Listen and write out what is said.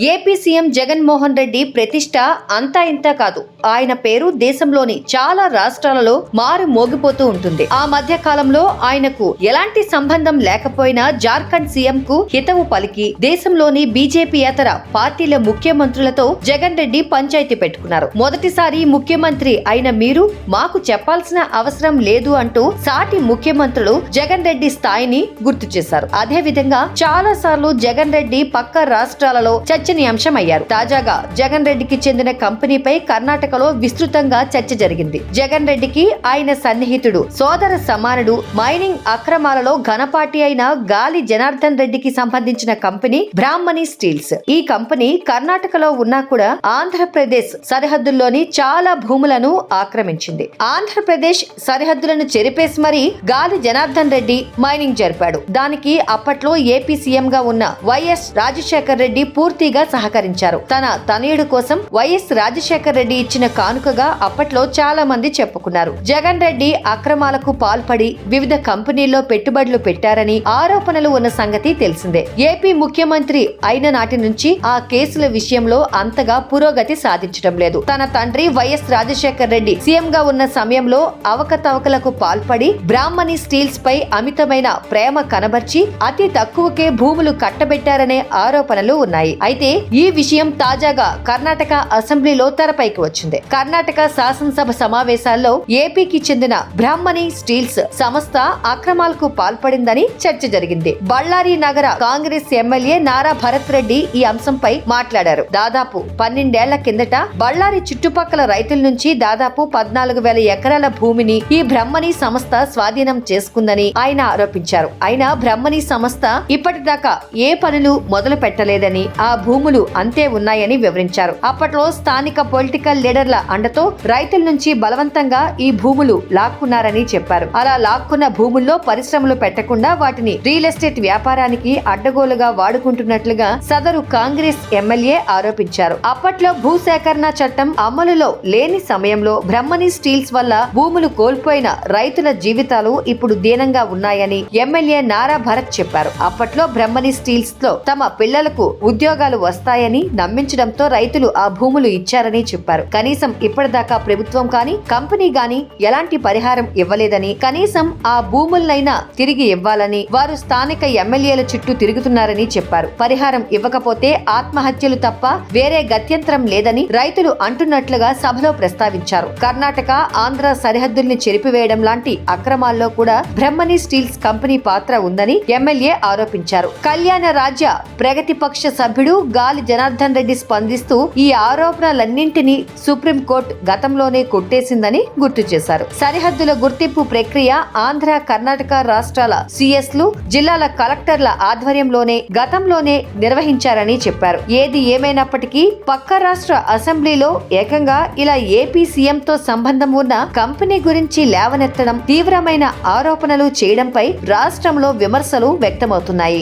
AP CM Jaganmohan Reddy ప్రతిష్ట అంతా ఇంతా కాదు. ఆయన పేరు దేశంలోని చాలా రాష్ట్రాలలో మారు మోగిపోతూ ఉంటుంది. ఆ మధ్య కాలంలో ఆయనకు ఎలాంటి సంబంధం లేకపోయినా జార్ఖండ్ సీఎం కు హితవు పలికి దేశంలోని బీజేపీయేతర పార్టీల ముఖ్యమంత్రులతో జగన్ రెడ్డి పంచాయతీ పెట్టుకున్నారు. మొదటిసారి ముఖ్యమంత్రి అయిన మీరు మాకు చెప్పాల్సిన అవసరం లేదు అంటూ సాటి ముఖ్యమంత్రులు జగన్ రెడ్డి స్థాయిని గుర్తు చేశారు. అదే విధంగా చాలా సార్లు జగన్ రెడ్డి పక్క రాష్ట్రాలలో చర్చనీయాంశం అయ్యారు. తాజాగా జగన్ రెడ్డికి చెందిన కంపెనీపై కర్ణాటకలో విస్తృతంగా చర్చ జరిగింది. జగన్ రెడ్డికి ఆయన సన్నిహితుడు, సోదర సమానుడు, మైనింగ్ అక్రమాలలో ఘనపాటి అయిన గాలి జనార్దన్ రెడ్డికి సంబంధించిన కంపెనీ బ్రాహ్మణి స్టీల్స్. ఈ కంపెనీ కర్ణాటకలో ఉన్నా కూడా ఆంధ్రప్రదేశ్ సరిహద్దుల్లోని చాలా భూములను ఆక్రమించింది. ఆంధ్రప్రదేశ్ సరిహద్దులను చెరిపేసి మరీ గాలి జనార్దన్ రెడ్డి మైనింగ్ జరిపాడు. దానికి అప్పట్లో ఏపీ సీఎం గా ఉన్న వైఎస్ రాజశేఖర్ రెడ్డి పూర్తిగా సహకరించారు. తన తనయుడు కోసం వైఎస్ రాజశేఖర్ రెడ్డి ఇచ్చిన కానుకగా అప్పట్లో చాలా మంది చెప్పుకున్నారు. జగన్ రెడ్డి అక్రమాలకు పాల్పడి వివిధ కంపెనీల్లో పెట్టుబడులు పెట్టారని ఆరోపణలు ఉన్న సంగతి తెలిసిందే. ఏపీ ముఖ్యమంత్రి అయిన నాటి నుంచి ఆ కేసుల విషయంలో అంతగా పురోగతి సాధించడం లేదు. తన తండ్రి వైఎస్ రాజశేఖర్ రెడ్డి సీఎం గా ఉన్న సమయంలో అవకతవకలకు పాల్పడి బ్రాహ్మణి స్టీల్స్ పై అమితమైన ప్రేమ కనబర్చి అతి తక్కువకే భూములు కట్టబెట్టారనే ఆరోపణలు ఉన్నాయి. అయితే ఈ విషయం తాజాగా కర్ణాటక అసెంబ్లీలో తెరపైకి వచ్చింది. కర్ణాటక శాసనసభ సమావేశాల్లో ఏపీకి చెందిన బ్రాహ్మణి స్టీల్స్ సంస్థ అక్రమాలకు పాల్పడిందని చర్చ జరిగింది. బళ్ళారి నగర కాంగ్రెస్ ఎమ్మెల్యే నారా భరత్ రెడ్డి ఈ అంశంపై మాట్లాడారు. దాదాపు 12 ఏళ్ల కిందట బళ్ళారి చుట్టుపక్కల రైతుల నుంచి దాదాపు 14,000 ఎకరాల భూమిని ఈ బ్రహ్మణి సంస్థ స్వాధీనం చేసుకుందని ఆయన ఆరోపించారు. అయినా బ్రహ్మణి సంస్థ ఇప్పటిదాకా ఏ పనులు మొదలు పెట్టలేదని, ఆ భూములు అంతే ఉన్నాయని వివరించారు. అప్పట్లో స్థానిక పొలిటికల్ లీడర్ల అండతో రైతుల నుంచి బలవంతంగా ఈ భూములు లాక్కున్నారని చెప్పారు. అలా లాక్కున్న భూముల్లో పరిశ్రమలు పెట్టకుండా వాటిని రియల్ ఎస్టేట్ వ్యాపారానికి అడ్డగోలుగా వాడుకుంటున్నట్లుగా సదరు కాంగ్రెస్ ఎమ్మెల్యే ఆరోపించారు. అప్పట్లో భూసేకరణ చట్టం అమలులో లేని సమయంలో బ్రహ్మణి స్టీల్స్ వల్ల భూములు కోల్పోయిన రైతుల జీవితాలు ఇప్పుడు దీనంగా ఉన్నాయని ఎమ్మెల్యే నారా భరత్ చెప్పారు. అప్పట్లో బ్రహ్మణి స్టీల్స్ లో తమ పిల్లలకు ఉద్యోగాలు వస్తాయని నమ్మించడంతో రైతులు ఆ భూములు ఇచ్చారని చెప్పారు. కనీసం ఇప్పటిదాకా ప్రభుత్వం కానీ కంపెనీ గాని ఎలాంటి పరిహారం ఇవ్వలేదని, కనీసం ఆ భూములనైనా తిరిగి ఇవ్వాలని వారు స్థానిక ఎమ్మెల్యేల చుట్టూ తిరుగుతున్నారని చెప్పారు. పరిహారం ఇవ్వకపోతే ఆత్మహత్యలు తప్ప వేరే గత్యంతరం లేదని రైతులు అంటున్నట్లుగా సభలో ప్రస్తావించారు. కర్ణాటక ఆంధ్ర సరిహద్దుల్ని చెరిపివేయడం లాంటి అక్రమాల్లో కూడా బ్రహ్మణి స్టీల్స్ కంపెనీ పాత్ర ఉందని ఎమ్మెల్యే ఆరోపించారు. కళ్యాణ రాజ్య ప్రగతి పక్ష సభ్యుడు గాలి జనార్దన్ రెడ్డి స్పందిస్తూ ఈ ఆరోపణలన్నింటినీ సుప్రీంకోర్టు గతంలోనే కొట్టేసిందని గుర్తు చేశారు. సరిహద్దుల గుర్తింపు ప్రక్రియ ఆంధ్ర కర్ణాటక రాష్ట్రాల సిఎస్లు, జిల్లాల కలెక్టర్ల ఆధ్వర్యంలోనే గతంలోనే నిర్వహించారని చెప్పారు. ఏది ఏమైనప్పటికీ పక్క రాష్ట్ర అసెంబ్లీలో ఏకంగా ఇలా ఏపీ సీఎం తో సంబంధం ఉన్న కంపెనీ గురించి లేవనెత్తడం, తీవ్రమైన ఆరోపణలు చేయడంపై రాష్ట్రంలో విమర్శలు వ్యక్తమవుతున్నాయి.